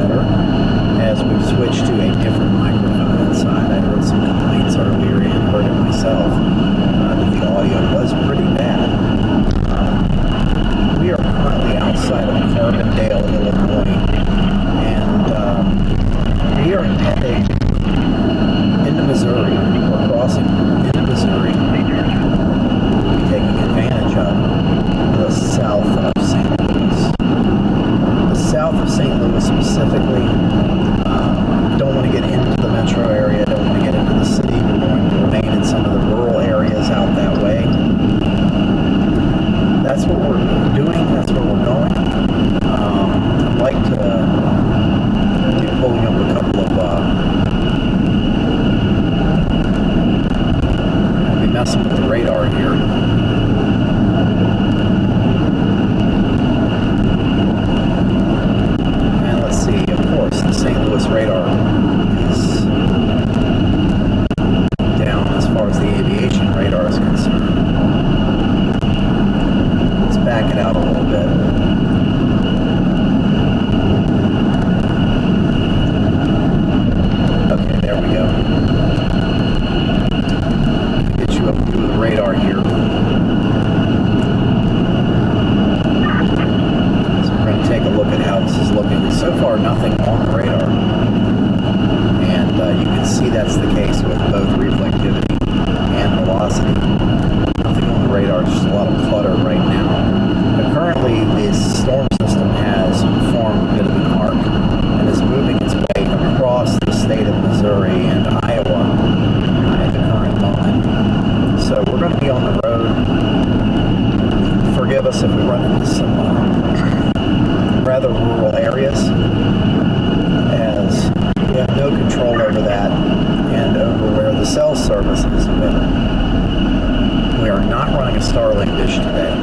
better as we've switched to a different microphone inside. I heard some complaints earlier and heard it myself that the audio was pretty bad. We are currently outside of Carbondale, Illinois, and we are heading into Missouri. We're crossing into Missouri, taking advantage of the south of St. Louis. The south of St. Louis specifically, don't want to get into the metro area, don't want to get into the city. We're going to remain in some of the rural areas out that way. That's what we're doing, that's where we're going. I'd like to be pulling up a couple of I'll be messing with the radar here. And let's see, of course, the St. Louis radar is down as far as the aviation radar is concerned. Let's back it out a little bit. Okay, there we go. Get you up to the radar here. So we're going to take a look at how this is looking. So far, nothing on the radar. And you can see that's the case with both reflectivity and velocity. Nothing on the radar, just a lot of clutter right now. But currently, this storm system has formed a bit of an arc and is moving its way across the state of Missouri and Iowa at the current moment. So we're going to be on the road. Forgive us if we run into some rather rural areas, as we have no control over that and over where the cell service is available. We are not running a Starlink dish today.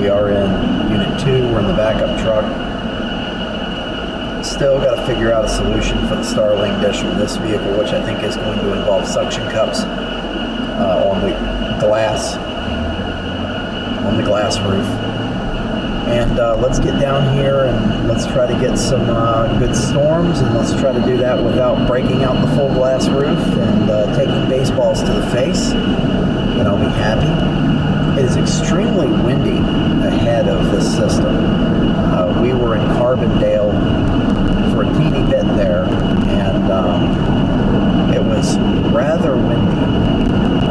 We are in Unit 2. We're in the backup truck. Still got to figure out a solution for the Starlink dish on this vehicle, which I think is going to involve suction cups on the glass roof. And let's get down here and let's try to get some good storms, and let's try to do that without breaking out the full glass roof and taking baseballs to the face. And I'll be happy. It is extremely windy ahead of this system. We were in Carbondale for a teeny bit there, and it was rather windy.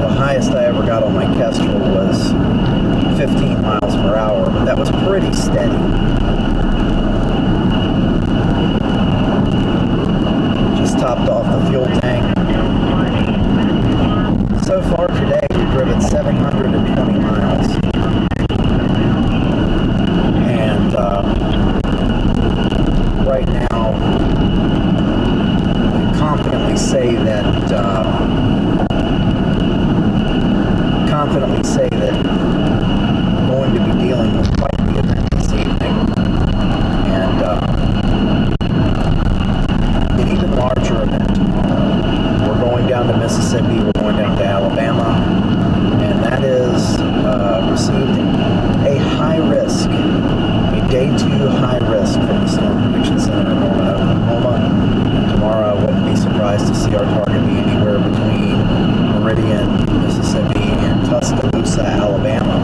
The highest I ever got on my Kestrel was 15 miles per hour, but that was pretty steady. Just topped off the fuel tank. So far today, we've driven 720 miles. And right now, I can confidently say that I'm going to be dealing with quite the event this evening. And an even larger event tomorrow. We're going down to Mississippi, we're going down to Alabama, and that is received a high risk, a day 2 high risk from the Storm Prediction Center in Norman, Oklahoma. And tomorrow I wouldn't be surprised to see our target be anywhere between Meridian, Mississippi, and Tuscaloosa, Alabama.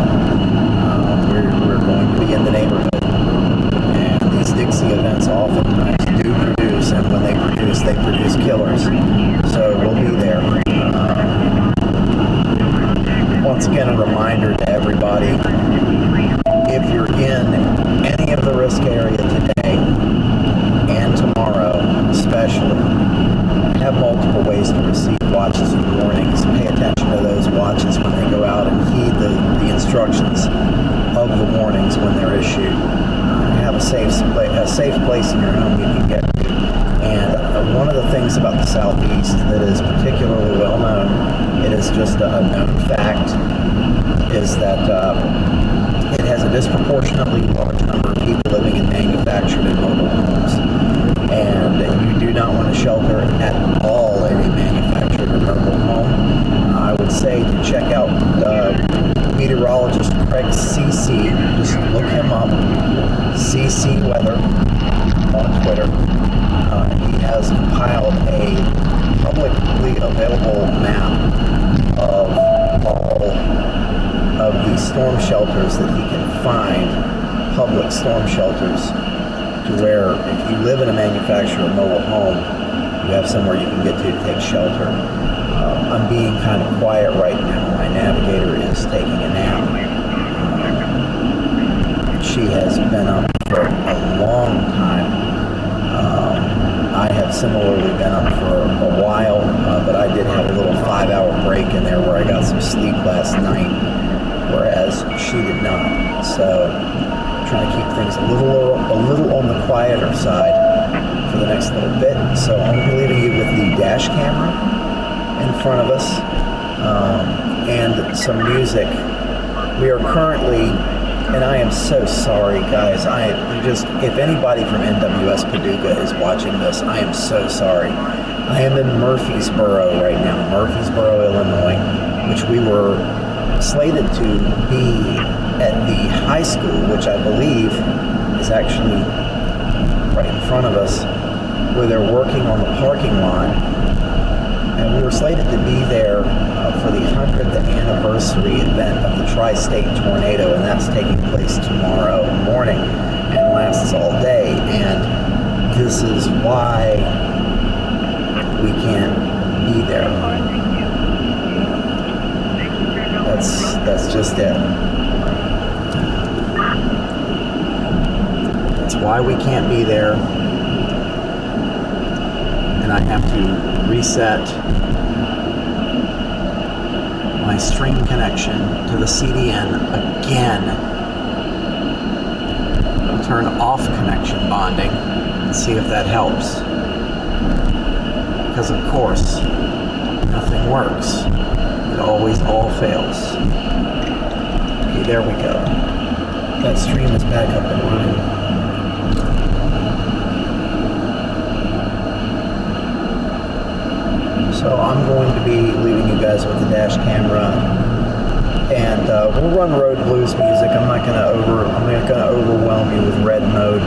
We're going to be in the neighborhood. And these Dixie events oftentimes do produce, and when they produce killers. So we'll be there. Once again, a reminder to everybody, if you're in any of the risk area today and tomorrow especially, have multiple ways to receive watches and warnings. Pay attention to those watches when they go out and heed the instructions of the warnings when they're issued. Have a safe place in your home you can get to. And one of the things about the Southeast that is particularly well known, it is just a known fact, is that it has a disproportionately large number of people living in manufactured and mobile homes. And you do not want to shelter at all in a manufactured or mobile home. I would say to check out meteorologist Craig CC. Just look him up, CC Weather on Twitter. storm shelters to where if you live in a manufactured mobile home, you have somewhere you can get to take shelter. I'm being kind of quiet right now. My navigator is taking a nap. She has been up for a long time. I have similarly been up for a while, but I did have a little 5-hour break in there where I got some sleep last night, whereas she did not. So I'm trying to keep things a little on the quieter side for the next little bit. So I'm going to be leaving you with the dash camera in front of us and some music. We are currently, and I am so sorry, guys. If anybody from NWS Paducah is watching this, I am so sorry. I am in Murfreesboro right now, Murfreesboro, Illinois, which we were slated to be at the high school, which I believe is actually right in front of us, where they're working on the parking lot. And we were slated to be there for the 100th anniversary event of the Tri-State Tornado, and that's taking place tomorrow morning and lasts all day. And this is why we can't be there. That's just it. That's why we can't be there. And I have to reset my stream connection to the CDN again. I'll turn off connection bonding and see if that helps. Because of course, nothing works. It always all fails. Okay, there we go. That stream is back up and running. So I'm going to be leaving you guys with the dash camera, and we'll run road blues music. I'm not going to overwhelm you with red mode.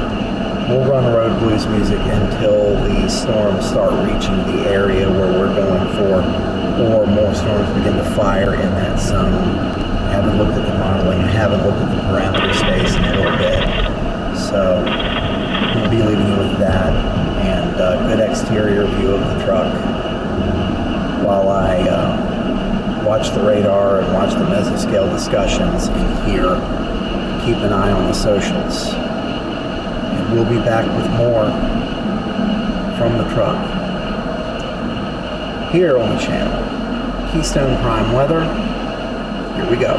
We'll run road blues music until the storms start reaching the area where we're going for, or more storms begin to fire in that zone. I haven't looked at the modeling. I haven't looked at the parameter space in a little bit. So we'll be leaving you with that and a good exterior view of the truck, while I watch the radar and watch the mesoscale discussions and hear, keep an eye on the socials. And we'll be back with more from the truck here on the channel. Keystone Prime Weather. Here we go.